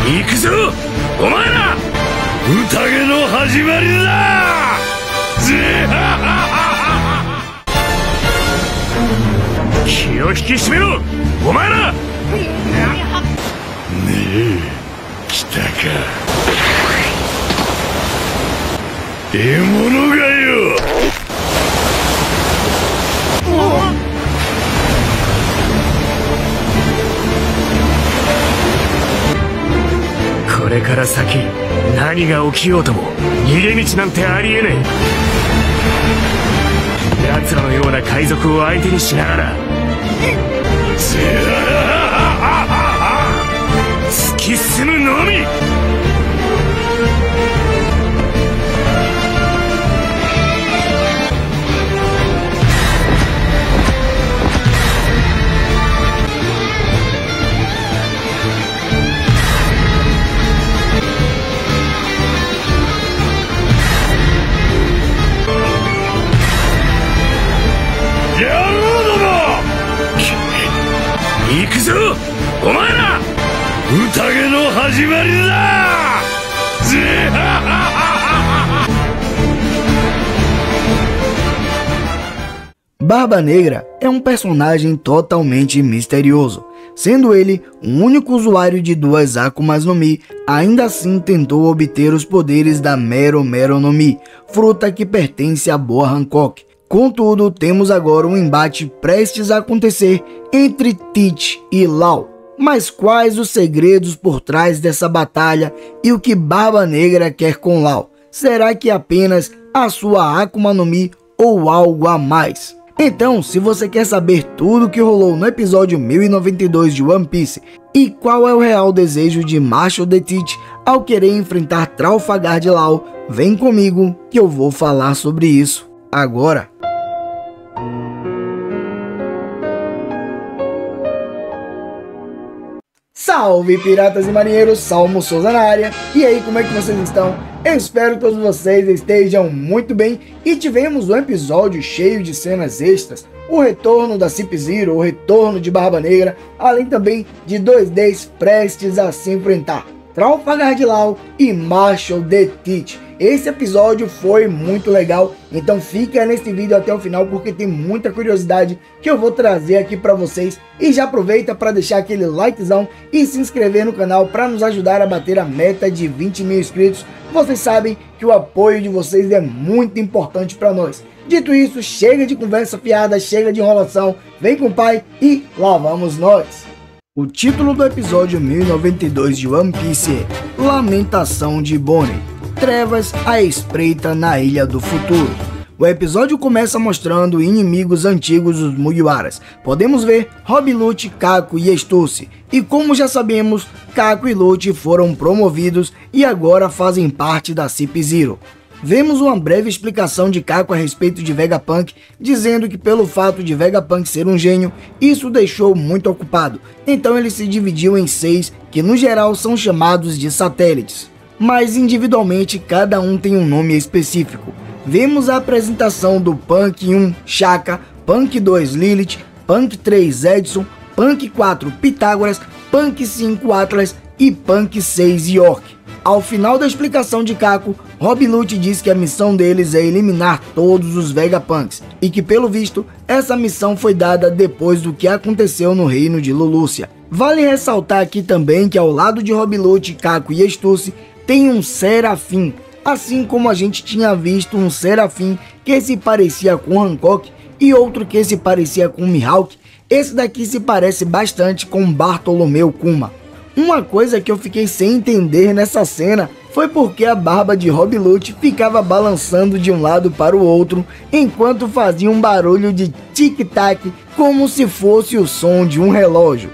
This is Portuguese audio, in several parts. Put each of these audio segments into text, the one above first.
行くぞお前ら、宴の始まりだ。気を引き締めろお前ら。ねえ来たか獲物がよ。これから先何が起きようとも逃げ道なんてありえねえ。奴らのような海賊を相手にしながら突き進むのみ。行くぞお前ら、宴の始まりだ。Barba Negra é um personagem totalmente misterioso. Sendo ele o único usuário de duas Akumas no Mi, ainda assim tentou obter os poderes da Mero Mero no Mi, fruta que pertence a Boa Hancock. Contudo, temos agora um embate prestes a acontecer entre Tite e Law. Mas quais os segredos por trás dessa batalha e o que Barba Negra quer com Law? Será que apenas a sua Akuma no Mi ou algo a mais? Então, se você quer saber tudo o que rolou no episódio 1092 de One Piece e qual é o real desejo de Marshall de Tite ao querer enfrentar Trafalgar de Law, vem comigo que eu vou falar sobre isso agora. Salve piratas e marinheiros, Salmo Souza na área. E aí, como é que vocês estão? Eu espero que todos vocês estejam muito bem e tivemos um episódio cheio de cenas extras, o retorno da Cip Zero, o retorno de Barba Negra, além também de 2Ds prestes a se enfrentar, Trafalgar de Law e Marshall de Tite. Esse episódio foi muito legal, então fica nesse vídeo até o final porque tem muita curiosidade que eu vou trazer aqui para vocês. E já aproveita para deixar aquele likezão e se inscrever no canal para nos ajudar a bater a meta de 20 mil inscritos. Vocês sabem que o apoio de vocês é muito importante para nós. Dito isso, chega de conversa fiada, chega de enrolação, vem com o pai e lá vamos nós. O título do episódio 1092 de One Piece é Lamentação de Bonnie. Trevas à espreita na Ilha do Futuro. O episódio começa mostrando inimigos antigos dos Mugiwaras. Podemos ver Rob Lute, Kako e Stussy. E como já sabemos, Kako e Lute foram promovidos e agora fazem parte da Cip Zero. Vemos uma breve explicação de Kako a respeito de Vegapunk, dizendo que pelo fato de Vegapunk ser um gênio, isso o deixou muito ocupado. Então ele se dividiu em 6, que no geral são chamados de satélites, mas individualmente cada um tem um nome específico. Vemos a apresentação do Punk 1 Shaka, Punk 2 Lilith, Punk 3 Edson, Punk 4 Pitágoras, Punk 5 Atlas e Punk 6 York. Ao final da explicação de Kako, Rob Lute diz que a missão deles é eliminar todos os Vegapunks e que pelo visto essa missão foi dada depois do que aconteceu no reino de Lulucia. Vale ressaltar aqui também que ao lado de Rob Lute, Kako e Stussy tem um Serafim, assim como a gente tinha visto um Serafim que se parecia com Hancock e outro que se parecia com Mihawk. Esse daqui se parece bastante com Bartolomeu Kuma. Uma coisa que eu fiquei sem entender nessa cena foi porque a barba de Rob Lute ficava balançando de um lado para o outro enquanto fazia um barulho de tic-tac como se fosse o som de um relógio.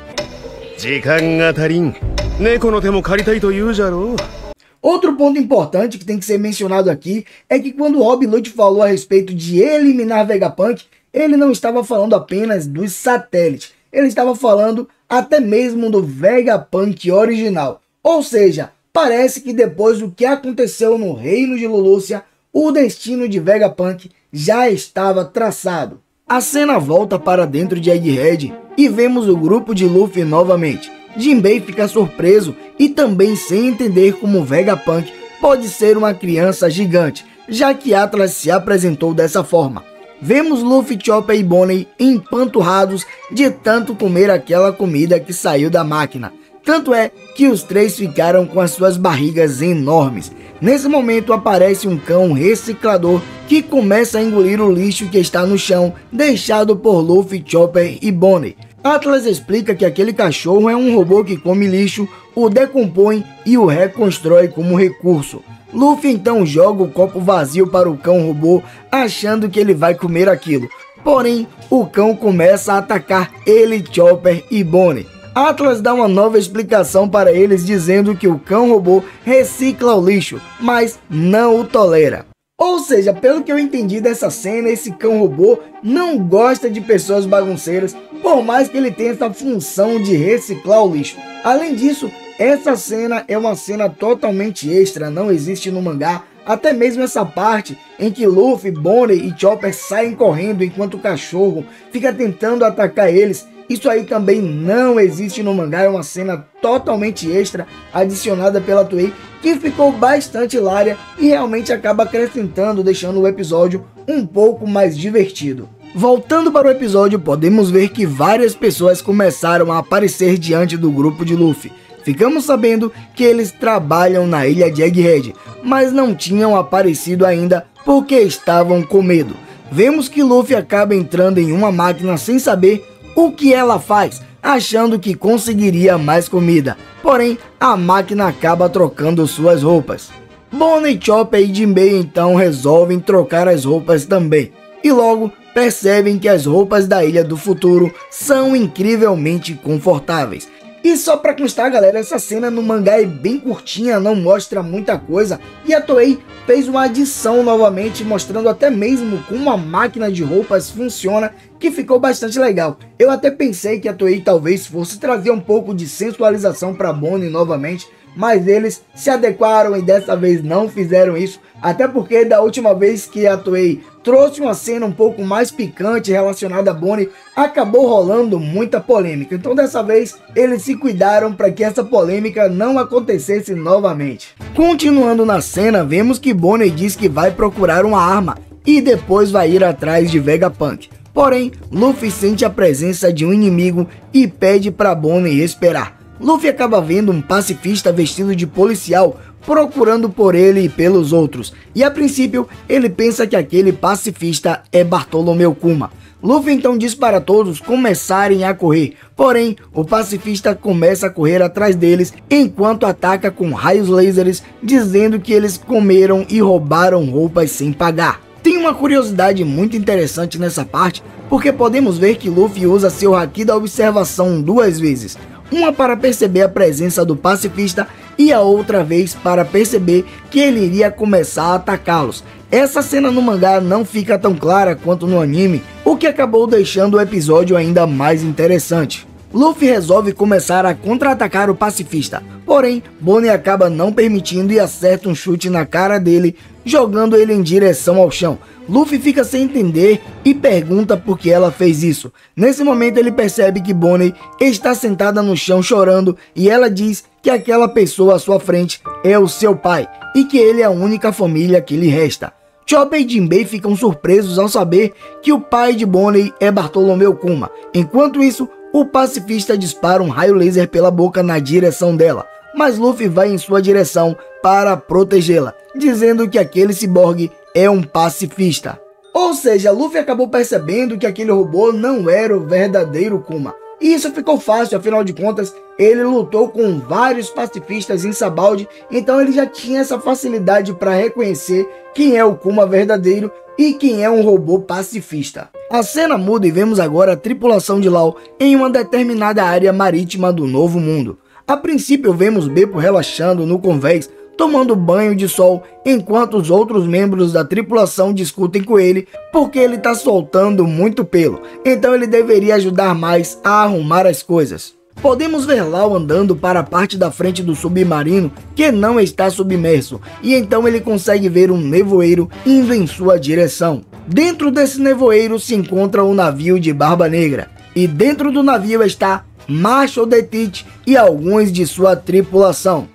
Outro ponto importante que tem que ser mencionado aqui é que quando Rob Lute falou a respeito de eliminar Vegapunk, ele não estava falando apenas dos satélites, ele estava falando até mesmo do Vegapunk original. Ou seja, parece que depois do que aconteceu no reino de Lulucia, o destino de Vegapunk já estava traçado. A cena volta para dentro de Egghead e vemos o grupo de Luffy novamente. Jinbei fica surpreso e também sem entender como Vegapunk pode ser uma criança gigante, já que Atlas se apresentou dessa forma. Vemos Luffy, Chopper e Bonnie empanturrados de tanto comer aquela comida que saiu da máquina. Tanto é que os três ficaram com as suas barrigas enormes. Nesse momento aparece um cão reciclador que começa a engolir o lixo que está no chão, deixado por Luffy, Chopper e Bonnie. Atlas explica que aquele cachorro é um robô que come lixo, o decompõe e o reconstrói como recurso. Luffy então joga o copo vazio para o cão robô, achando que ele vai comer aquilo. Porém, o cão começa a atacar ele, Chopper e Bonnie. Atlas dá uma nova explicação para eles, dizendo que o cão robô recicla o lixo, mas não o tolera. Ou seja, pelo que eu entendi dessa cena, esse cão robô não gosta de pessoas bagunceiras, por mais que ele tenha essa função de reciclar o lixo. Além disso, essa cena é uma cena totalmente extra, não existe no mangá. Até mesmo essa parte em que Luffy, Bonnie e Chopper saem correndo enquanto o cachorro fica tentando atacar eles. Isso aí também não existe no mangá, é uma cena totalmente extra adicionada pela Toei, que ficou bastante hilária e realmente acaba acrescentando, deixando o episódio um pouco mais divertido. Voltando para o episódio, podemos ver que várias pessoas começaram a aparecer diante do grupo de Luffy. Ficamos sabendo que eles trabalham na ilha de Egghead, mas não tinham aparecido ainda porque estavam com medo. Vemos que Luffy acaba entrando em uma máquina sem saber o que ela faz, achando que conseguiria mais comida. Porém, a máquina acaba trocando suas roupas. Bonnie, Chopper e Jinbei então resolvem trocar as roupas também. E logo percebem que as roupas da Ilha do Futuro são incrivelmente confortáveis. E só pra constar, galera, essa cena no mangá é bem curtinha, não mostra muita coisa. E a Toei fez uma adição novamente, mostrando até mesmo como a máquina de roupas funciona, que ficou bastante legal. Eu até pensei que a Toei talvez fosse trazer um pouco de sensualização pra Bonnie novamente, mas eles se adequaram e dessa vez não fizeram isso. Até porque da última vez que a Toei trouxe uma cena um pouco mais picante relacionada a Bonnie, acabou rolando muita polêmica. Então dessa vez eles se cuidaram para que essa polêmica não acontecesse novamente. Continuando na cena, vemos que Bonnie diz que vai procurar uma arma e depois vai ir atrás de Vegapunk. Porém, Luffy sente a presença de um inimigo e pede para Bonnie esperar. Luffy acaba vendo um pacifista vestido de policial procurando por ele e pelos outros, e a princípio ele pensa que aquele pacifista é Bartolomeu Kuma. Luffy então diz para todos começarem a correr, porém o pacifista começa a correr atrás deles enquanto ataca com raios lasers, dizendo que eles comeram e roubaram roupas sem pagar. Tem uma curiosidade muito interessante nessa parte, porque podemos ver que Luffy usa seu haki da observação 2 vezes. Uma para perceber a presença do pacifista e a outra vez para perceber que ele iria começar a atacá-los. Essa cena no mangá não fica tão clara quanto no anime, o que acabou deixando o episódio ainda mais interessante. Luffy resolve começar a contra-atacar o pacifista, porém Bonnie acaba não permitindo e acerta um chute na cara dele, jogando ele em direção ao chão. Luffy fica sem entender e pergunta por que ela fez isso. Nesse momento ele percebe que Bonnie está sentada no chão chorando e ela diz que aquela pessoa à sua frente é o seu pai e que ele é a única família que lhe resta. Chopper e Jinbei ficam surpresos ao saber que o pai de Bonnie é Bartolomeu Kuma. Enquanto isso, o pacifista dispara um raio laser pela boca na direção dela, mas Luffy vai em sua direção para protegê-la, dizendo que aquele ciborgue é um pacifista. Ou seja, Luffy acabou percebendo que aquele robô não era o verdadeiro Kuma. E isso ficou fácil, afinal de contas, ele lutou com vários pacifistas em Sabaody, então ele já tinha essa facilidade para reconhecer quem é o Kuma verdadeiro e quem é um robô pacifista. A cena muda e vemos agora a tripulação de Law em uma determinada área marítima do Novo Mundo. A princípio vemos Beppo relaxando no convés, tomando banho de sol, enquanto os outros membros da tripulação discutem com ele porque ele está soltando muito pelo, então ele deveria ajudar mais a arrumar as coisas. Podemos ver Law andando para a parte da frente do submarino que não está submerso, e então ele consegue ver um nevoeiro indo em sua direção. Dentro desse nevoeiro se encontra o navio de Barba Negra, e dentro do navio está Marshall the Teach e alguns de sua tripulação.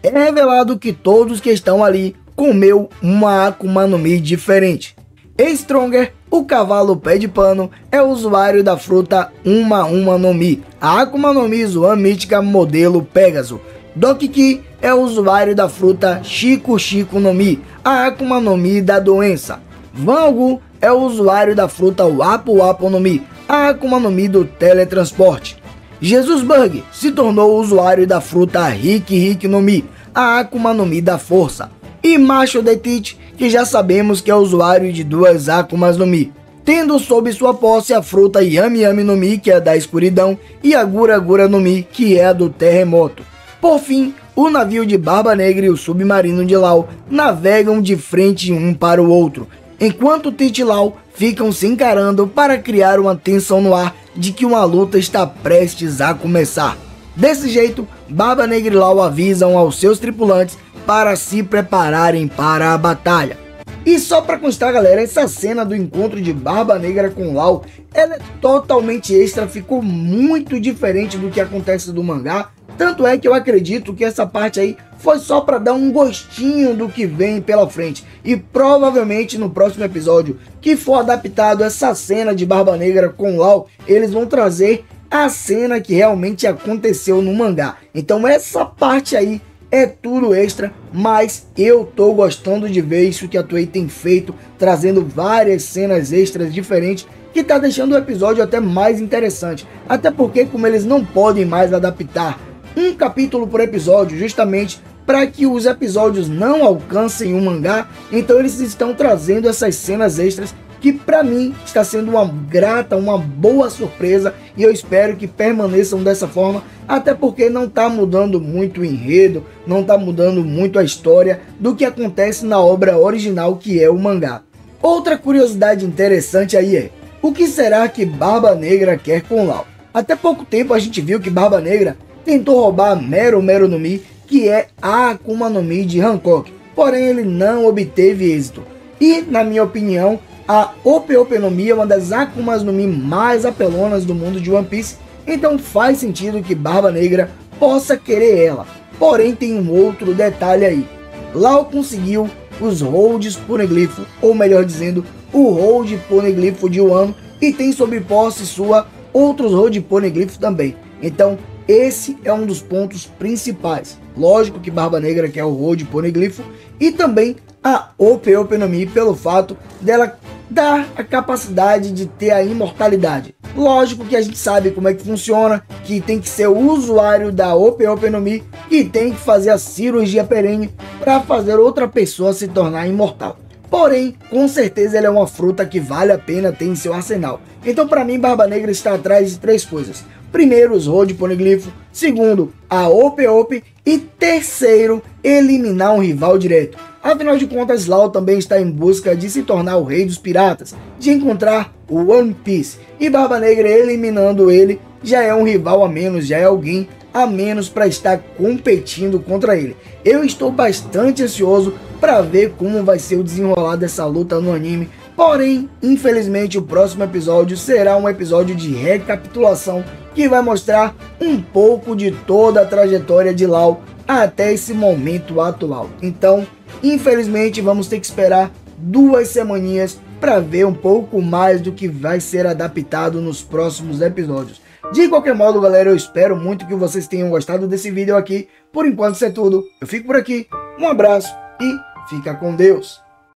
É revelado que todos que estão ali comeu uma Akuma no Mi diferente. Stronger, o cavalo pé de pano, é usuário da fruta Uma no Mi, a Akuma no Mi Zoan mítica modelo Pegasus. Dokiki é usuário da fruta Chico no Mi, a Akuma no Mi da doença. Vangu é usuário da fruta Wapo no Mi, a Akuma no Mi do teletransporte. Jesus Bug se tornou usuário da fruta Hiki no Mi, a Akuma no Mi da força. E Marshall the Teach, que já sabemos que é usuário de duas Akumas no Mi, tendo sob sua posse a fruta Yami no Mi, que é a da escuridão, e a Gura no Mi, que é a do terremoto. Por fim, o navio de Barba Negra e o submarino de Law navegam de frente um para o outro, enquanto Teach e Law ficam se encarando para criar uma tensão no ar de que uma luta está prestes a começar. Desse jeito, Barba Negra e Law avisam aos seus tripulantes para se prepararem para a batalha. E só para constar, galera, essa cena do encontro de Barba Negra com Law, ela é totalmente extra, ficou muito diferente do que acontece do mangá. Tanto é que eu acredito que essa parte aí foi só para dar um gostinho do que vem pela frente. E provavelmente no próximo episódio que for adaptado essa cena de Barba Negra com Law, eles vão trazer a cena que realmente aconteceu no mangá. Então essa parte aí é tudo extra, mas eu tô gostando de ver isso que a Toei tem feito, trazendo várias cenas extras diferentes, que tá deixando o episódio até mais interessante. Até porque, como eles não podem mais adaptar um capítulo por episódio, justamente para que os episódios não alcancem o mangá, então eles estão trazendo essas cenas extras, que para mim está sendo uma boa surpresa, e eu espero que permaneçam dessa forma, até porque não está mudando muito o enredo, não está mudando muito a história do que acontece na obra original, que é o mangá. Outra curiosidade interessante aí é, o que será que Barba Negra quer com Law? Até pouco tempo a gente viu que Barba Negra tentou roubar Meru no Mi, que é a Akuma no Mi de Hancock, porém ele não obteve êxito. E, na minha opinião, a Ope no Mi é uma das Akumas no Mi mais apelonas do mundo de One Piece, então faz sentido que Barba Negra possa querer ela. Porém tem um outro detalhe aí. Law conseguiu os Holds Poneglyph, ou melhor dizendo, o Hold Poneglyph de Wano, e tem sob posse sua outros Hold Poneglyph também. Então esse é um dos pontos principais. Lógico que Barba Negra quer o Hold Poneglyph, e também a Ope no Mi pelo fato dela dar a capacidade de ter a imortalidade. Lógico que a gente sabe como é que funciona, que tem que ser o usuário da Ope no Mi que tem que fazer a cirurgia perene para fazer outra pessoa se tornar imortal. Porém, com certeza ela é uma fruta que vale a pena ter em seu arsenal. Então para mim Barba Negra está atrás de três coisas. Primeiro, os Hold Poneglyph. Segundo, a Ope. E terceiro, eliminar um rival direto. Afinal de contas, Law também está em busca de se tornar o rei dos piratas, de encontrar o One Piece. E Barba Negra eliminando ele já é um rival a menos, já é alguém a menos para estar competindo contra ele. Eu estou bastante ansioso para ver como vai ser o desenrolar dessa luta no anime. Porém, infelizmente, o próximo episódio será um episódio de recapitulação que vai mostrar um pouco de toda a trajetória de Law até esse momento atual. Então, infelizmente, vamos ter que esperar 2 semaninhas para ver um pouco mais do que vai ser adaptado nos próximos episódios. De qualquer modo, galera, eu espero muito que vocês tenham gostado desse vídeo aqui. Por enquanto, isso é tudo. Eu fico por aqui. Um abraço e fica com Deus.